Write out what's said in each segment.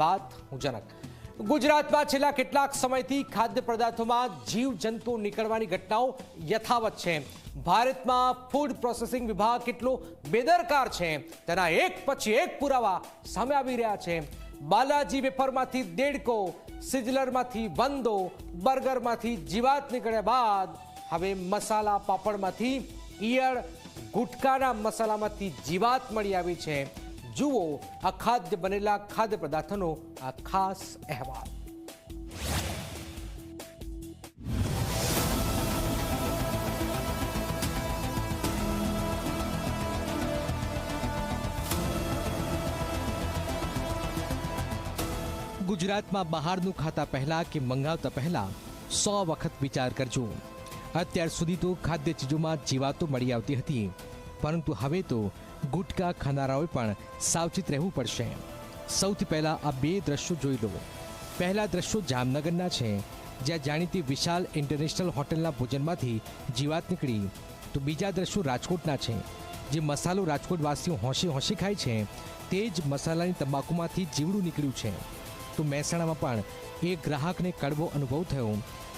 વાત હું જનક। ગુજરાતમાં છેલ્લા કેટલાક સમયથી ખાદ્ય પદાર્થોમાં જીવજંતુ નીકળવાની ઘટનાઓ યથાવત છે। ભારતમાં ફૂડ પ્રોસેસિંગ વિભાગ કેટલો બેદરકાર છે તેના એક પછી એક પુરાવા સામે આવી રહ્યા છે। બાલાજી વેફરમાંથી દેડકો, સિઝલરમાંથી વંદો, બર્ગરમાંથી જીવાત નીકળ્યા બાદ હવે મસાલા પાપડમાંથી ઈયળ, ગુટકાના મસાલામાંથી જીવાત મળી આવી છે। જુઓ અખાદ્ય બનેલા ખાદ્ય પદાર્થોનો આ ખાસ અહેવાલ। ગુજરાતમાં બહારનું ખાતા પહેલા કે મંગાવતા પહેલા 100 વખત વિચાર કરજો। અત્યાર સુધી તો ખાદ્ય ચીજોમાં જીવાતો મળી આવતી હતી, પરંતુ હવે તો ગુટકા ખાનારાઓએ પણ સાવચેત રહેવું પડશે। સૌથી પહેલા આ બે દ્રશ્યો જોઈ લો। પહેલા દ્રશ્યો જામનગરના છે, જ્યાં જાણીતી વિશાલ ઇન્ટરનેશનલ હોટલના ભોજનમાંથી જીવાત નીકળી, તો બીજા દ્રશ્યો રાજકોટના છે, જે મસાલો રાજકોટવાસીઓ હોંશે હોંશે ખાય છે તે જ મસાલાની તંબાકુમાંથી જીવડું નીકળ્યું છે। તો મહેસાણામાં પણ એક ગ્રાહકને કડવો અનુભવ થયો।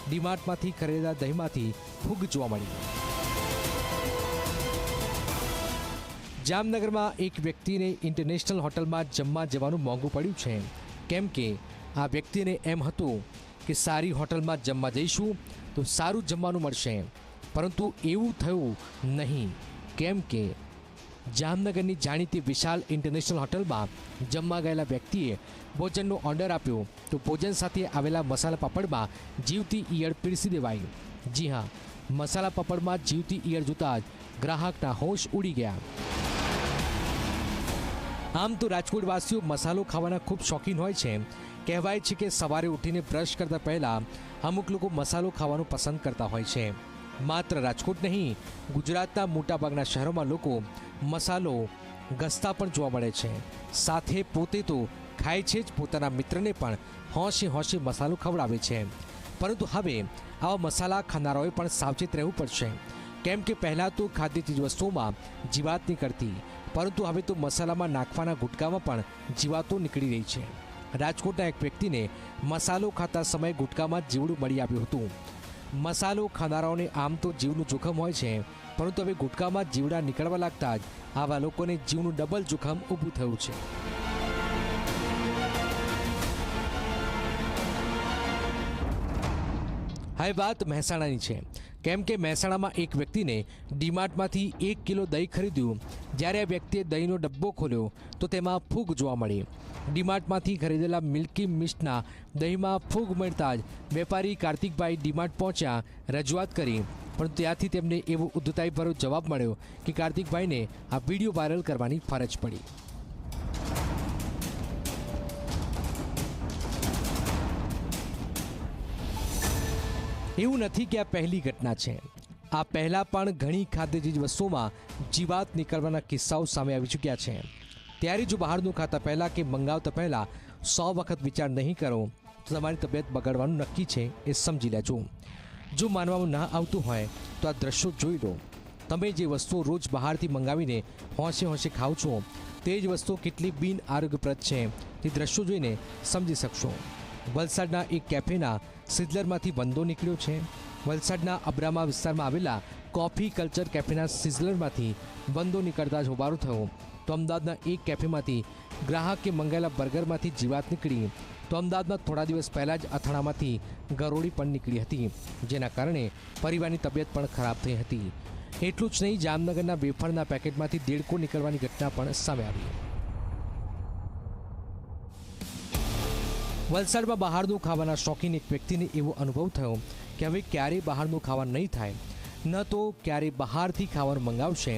ડીમાર્ટમાંથી ખરીદેલા દહીંમાંથી ફૂગ જોવા મળી। જામનગરમાં એક વ્યક્તિને ઇન્ટરનેશનલ હોટલમાં જમવા જવાનું મોંઘું પડ્યું છે, કેમ કે આ વ્યક્તિને એમ હતું કે સારી હોટલમાં જમવા જઈશું તો સારું જમવાનું મળશે, પરંતુ એવું થયું નહીં, કેમ કે જામનગરની જાણીતી વિશાલ ઇન્ટરનેશનલ હોટલમાં જમવા ગયેલા વ્યક્તિએ ભોજનનો ઓર્ડર આપ્યો તો ભોજન સાથે આવેલા મસાલા પાપડમાં જીવતી ઈયળ પીરસી દેવાઈ। જી હા, મસાલા પાપડમાં જીવતી ઈયળ જોતા જ ગ્રાહકના હોશ ઉડી ગયા। આમ તો રાજકોટવાસીઓ મસાલો ખાવાના ખૂબ શોખીન હોય છે। કહેવાય છે કે સવારે ઉઠીને બ્રશ કરતા પહેલા અમુક લોકો મસાલો ખાવાનું પસંદ કરતા હોય છે। માત્ર રાજકોટ નહીં, ગુજરાતના મોટાભાગના શહેરોમાં લોકો મસાલો ઘસતા પણ જોવા મળે છે, સાથે પોતે તો ખાય છે જ, પોતાના મિત્રને પણ હોંશે હોંશે મસાલો ખવડાવે છે। પરંતુ હવે આવા મસાલા ખાનારાઓએ પણ સાવચેત રહેવું પડશે, કેમ કે પહેલાં તો ખાદ્ય ચીજવસ્તુઓમાં જીવાત નીકળતી, પરંતુ હવે તો મસાલામાં નાખવાના ગુટકામાં પણ જીવાતો નીકળી રહી છે। રાજકોટના એક વ્યક્તિને મસાલો ખાતા સમયે ગુટકામાં જીવડું મળી આવ્યું હતું। મસાલો ખાનારાઓને આમ તો જીવનું જોખમ હોય છે, પરંતુ હવે ગુટકામાં જીવડા નીકળવા લાગતા જ આવા લોકોને જીવનું ડબલ જોખમ ઊભું થયું છે। હવે વાત મહેસાણાની છે, કેમ કે મહેસાણામાં એક વ્યક્તિને ડીમાર્ટમાંથી 1 કિલો દહીં ખરીદ્યું। જ્યારે આ વ્યક્તિએ દહીંનો ડબ્બો ખોલ્યો તો તેમાં ફૂગ જોવા મળી। ડીમાર્ટમાંથી ખરીદેલા મિલ્કી મિસ્ટના દહીંમાં ફૂગ મળતા જ વેપારી કાર્તિકભાઈ ડીમાર્ટ પહોંચ્યા, રજૂઆત કરી, પણ ત્યાંથી તેમને એવો ઉદ્ધતાઈભર્યો જવાબ મળ્યો કે કાર્તિકભાઈને આ વિડીયો વાયરલ કરવાની ફરજ પડી। એવું નથી કે આ પહેલી ઘટના છે, આ પહેલાં પણ ઘણી ખાદ્ય ચીજ વસ્તુઓમાં જીવાત નીકળવાના કિસ્સાઓ સામે આવી ચૂક્યા છે। ત્યારે જો બહારનું ખાતા પહેલાં કે મંગાવતા પહેલાં 100 વખત વિચાર નહીં કરો તો તમારી તબિયત બગડવાનું નક્કી છે એ સમજી લેજો। જો માનવામાં ના આવતું હોય તો આ દ્રશ્યો જોઈ લો। તમે જે વસ્તુઓ રોજ બહારથી મંગાવીને હોંશે હોંશે ખાઓ છો તે જ વસ્તુઓ કેટલી બિન આરોગ્યપ્રદ છે તે દ્રશ્યો જોઈને સમજી શકશો। વલસાડના એક કેફેના સિઝલરમાંથી વંદો નીકળ્યો છે। વલસાડના અબ્રામા વિસ્તારમાં આવેલા કોફી કલ્ચર કેફેના સિઝલરમાંથી વંદો નીકળતા જ હોબાળો થયો, તો અમદાવાદના એક કેફેમાંથી ગ્રાહકે મંગાવેલા બર્ગરમાંથી જીવાત નીકળી, તો અમદાવાદમાં થોડા દિવસ પહેલાં જ અથાણામાંથી ગરોળી પણ નીકળી હતી, જેના કારણે પરિવારની તબિયત પણ ખરાબ થઈ હતી। એટલું જ નહીં, જામનગરના વેફરના પેકેટમાંથી દેડકો નીકળવાની ઘટના પણ સામે આવી। વલસાડમાં બહારનું ખાવાના શોખીન એક વ્યક્તિને એવો અનુભવ થયો કે હવે ક્યારેય બહારનું ખાવાનું નહીં થાય, ન તો ક્યારેય બહારથી ખાવાનું મંગાવશે।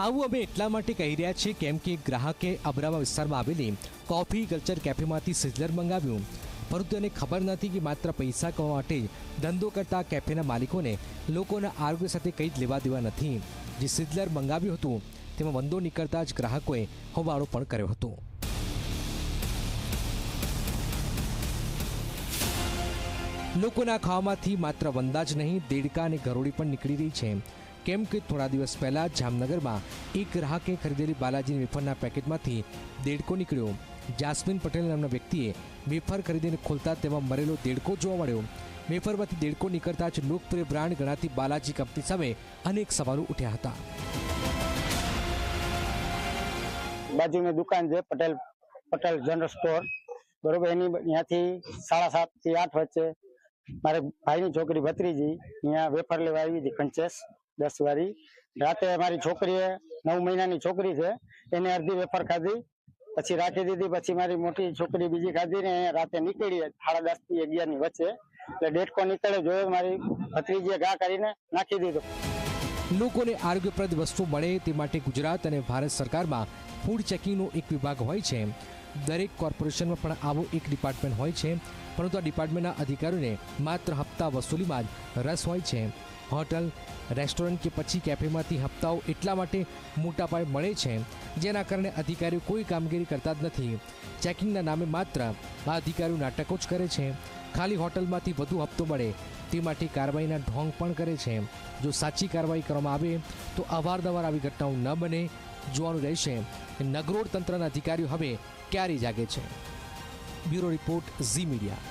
આવું અમે એટલા માટે કહી રહ્યા છીએ કેમ કે ગ્રાહકે અબ્રામા વિસ્તારમાં આવેલી કોફી કલ્ચર કેફેમાંથી સિઝલર મંગાવ્યું, પરંતુ એને ખબર નથી કે માત્ર પૈસા કમાવા માટે ધંધો કરતા કેફેના માલિકોને લોકોના આરોગ્ય સાથે કંઈ જ લેવા દેવા નથી। જે સિઝલર મંગાવ્યું હતું તેમાં વંદો નીકળતા જ ગ્રાહકોએ હોબાળો પણ કર્યો હતો। લોકોના ખાવામાંથી માત્ર વંદા જ નહીં, દેડકા અને ગરોળી પણ નીકળી રહી છે, કેમ કે થોડા દિવસ પહેલા જામનગરમાં એક ગ્રાહકે ખરીદેલી બાલાજી વેફરના પેકેટમાંથી દેડકો નીકળ્યો, જાસ્મીન પટેલ નામના વ્યક્તિએ વેફર ખરીદીને ખોલતા તેમાં મરેલો દેડકો જોવા મળ્યો. વેફરમાંથી દેડકો નીકળતા જ લોકપ્રિય બ્રાન્ડ ગણાતી બાલાજી કંપની સામે અનેક સવાલો ઉઠ્યા હતા. બાજુની દુકાન છે પટેલ જનરલ સ્ટોર, બરોબર. એની ત્યાંથી 7:30 થી 8 વચ્ચે મારે ભાઈની છોકરી ભત્રીજી અહીંયા વેફર લેવા આવી હતી, કંચેસ 10 વાળી. રાતે મારી છોકરીએ 9 મહિનાની છોકરી છે, એને અડધી વેફર ખાધી, પછી રાખી દીધી. પછી મારી મોટી છોકરી બીજી ખાધી ને રાતે નીકળી 10:30 થી 11 ની વચ્ચે. એટલે ડેડકો નીકળે જોયો, મારી ભત્રીજીએ ઘા કરીને નાખી દીધો. લોકોને આરોગ્યપ્રદ વસ્તુ મળે તે માટે ગુજરાત અને ભારત સરકારમાં ફૂડ ચેકિંગનો એક વિભાગ હોય છે. દરેક કોર્પોરેશનમાં પણ આવો એક ડિપાર્ટમેન્ટ હોય છે, પરંતુ આ ડિપાર્ટમેન્ટના અધિકારીઓને માત્ર હપ્તા વસૂલીમાં જ રસ હોય છે. હોટલ, રેસ્ટોરન્ટ કે પછી કેફેમાંથી હપ્તાઓ એટલા માટે મોટા પાયે મળે છે, જેના કારણે અધિકારીઓ કોઈ કામગીરી કરતા જ નથી. ચેકિંગના નામે માત્ર આ અધિકારીઓ નાટકો જ કરે છે. ખાલી હોટલમાંથી વધુ હપ્તો મળે તે માટે કાર્યવાહીના ઢોંગ પણ કરે છે. જો સાચી કાર્યવાહી કરવામાં આવે તો અવારનવાર આવી ઘટનાઓ ન બને. જોવાનું રહેશે કે નગરોળ તંત્રના અધિકારીઓ હવે ક્યારે જાગે છે. Bureau report, Zee media.